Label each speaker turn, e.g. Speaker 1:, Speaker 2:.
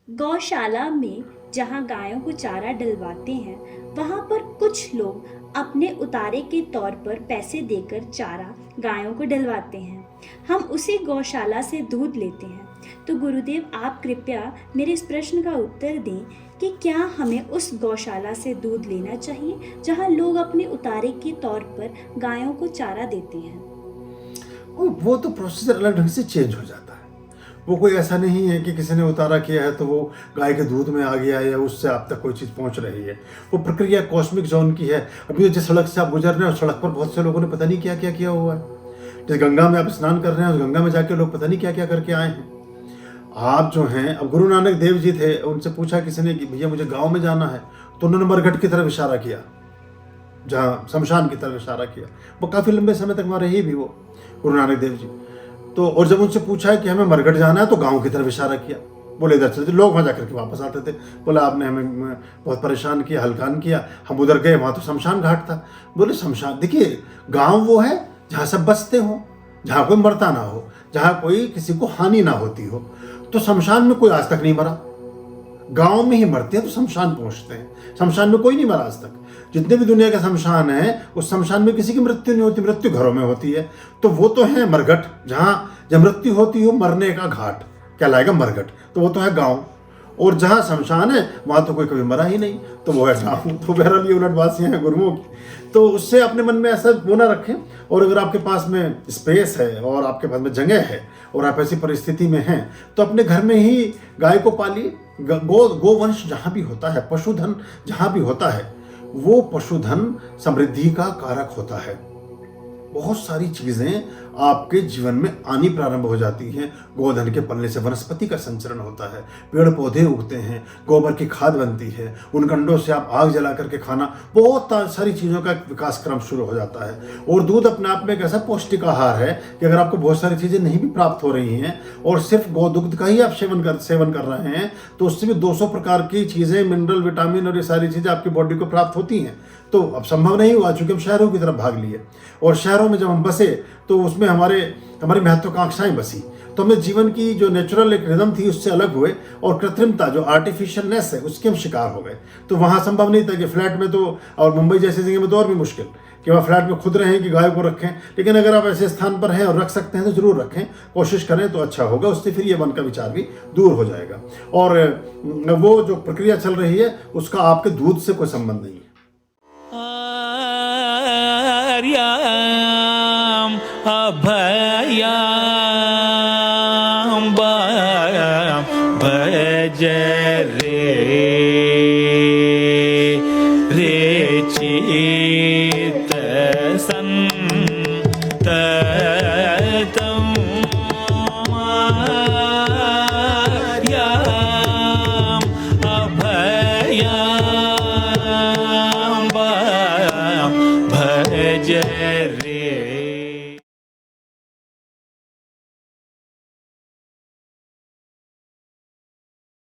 Speaker 1: गौशाला में जहाँ गायों को चारा डलवाते हैं, वहाँ पर कुछ लोग अपने उतारे के तौर पर पैसे देकर चारा गायों को डलवाते हैं। हम उसी गौशाला से दूध लेते हैं। तो गुरुदेव, आप कृपया मेरे इस प्रश्न का उत्तर दें कि क्या हमें उस गौशाला से दूध लेना चाहिए जहाँ लोग अपने उतारे के तौर पर गायों को चारा देते हैं?
Speaker 2: वो तो प्रोसीजर अलग ढंग से चेंज हो जाता है। वो कोई ऐसा नहीं है कि किसी ने उतारा किया है तो वो गाय के दूध में आ गया या उससे आप तक कोई चीज़ पहुंच रही है। वो प्रक्रिया कॉस्मिक जोन की है। अभी जिस सड़क से आप गुजर रहे हैं उस सड़क पर बहुत से लोगों ने पता नहीं क्या क्या किया हुआ है। जैसे गंगा में आप स्नान कर रहे हैं, उस गंगा में जाके लोग पता नहीं क्या क्या करके आए हैं। आप जो हैं, अब गुरु नानक देव जी थे, उनसे पूछा किसी ने कि भैया मुझे गाँव में जाना है, तो उन्होंने मरघट की तरफ इशारा किया, जहाँ शमशान की तरफ इशारा किया। वो काफ़ी लंबे समय तक वहाँ रही भी वो गुरु नानक देव जी। तो और जब उनसे पूछा है कि हमें मरघट जाना है तो गांव की तरफ इशारा किया, बोले इधर चलते। लोग वहाँ जाकर के वापस आते थे। बोला आपने हमें बहुत परेशान किया, हलकान किया। हम उधर गए, वहाँ तो शमशान घाट था। बोले शमशान, देखिए गांव वो है जहाँ सब बसते हों, जहाँ कोई मरता ना हो, जहाँ कोई किसी को हानि ना होती हो। तो शमशान में कोई आज तक नहीं मरा। गांव में ही मरते हैं तो शमशान पहुंचते हैं। शमशान में कोई नहीं मरा आज तक। जितने भी दुनिया के शमशान हैं, उस शमशान में किसी की मृत्यु नहीं होती, मृत्यु घरों में होती है। तो वो तो है मरघट, जहाँ जब मृत्यु होती हो, मरने का घाट कहलाएगा मरघट। तो वो तो है गांव। और जहाँ शमशान है वहाँ तो कोई कभी मरा ही नहीं, तो वो है गाँव। तो बहरहाल ये उलटवासियाँ हैं गुरुओं की। तो उससे अपने मन में ऐसा वो ना रखें। और अगर आपके पास में स्पेस है और आपके पास में जगह है और आप ऐसी परिस्थिति में हैं, तो अपने घर में ही गाय को पालिए। गोवंश जहाँ भी होता है, पशुधन जहाँ भी होता है, वो पशुधन समृद्धि का कारक होता है। बहुत सारी चीजें आपके जीवन में आनी प्रारंभ हो जाती हैं। गोधन के पलने से वनस्पति का संचरण होता है, पेड़ पौधे उगते हैं, गोबर की खाद बनती है, उन कंडों से आप आग जला करके खाना, बहुत सारी चीज़ों का विकास क्रम शुरू हो जाता है। और दूध अपने आप में एक ऐसा पौष्टिक आहार है कि अगर आपको बहुत सारी चीज़ें नहीं भी प्राप्त हो रही हैं और सिर्फ गोदुग्ध का ही आप सेवन कर रहे हैं, तो उससे भी 200 प्रकार की चीज़ें, मिनरल, विटामिन और ये सारी चीज़ें आपकी बॉडी को प्राप्त होती हैं। तो अब संभव नहीं हुआ चूंकि हम शहरों की तरफ भाग लिए, और शहरों में जब हम बसे तो उसमें हमारी महत्वाकांक्षाएं बसी। तो हमें जीवन की जो नेचुरल एक रिदम थी उससे अलग हुए, और कृत्रिमता जो आर्टिफिशियलनेस है उसके हम शिकार हो गए। तो वहाँ संभव नहीं था कि फ्लैट में तो, और मुंबई जैसी जगह में तो और भी मुश्किल कि वहाँ फ्लैट में खुद रहें कि गाय को रखें। लेकिन अगर आप ऐसे स्थान पर हैं और रख सकते हैं तो जरूर रखें, कोशिश करें तो अच्छा होगा। उससे फिर ये मन का विचार भी दूर हो जाएगा। और वो जो प्रक्रिया चल रही है उसका आपके दूध से कोई संबंध नहीं है।
Speaker 3: अभयाम भज रे चित संततम अभयाम भज रे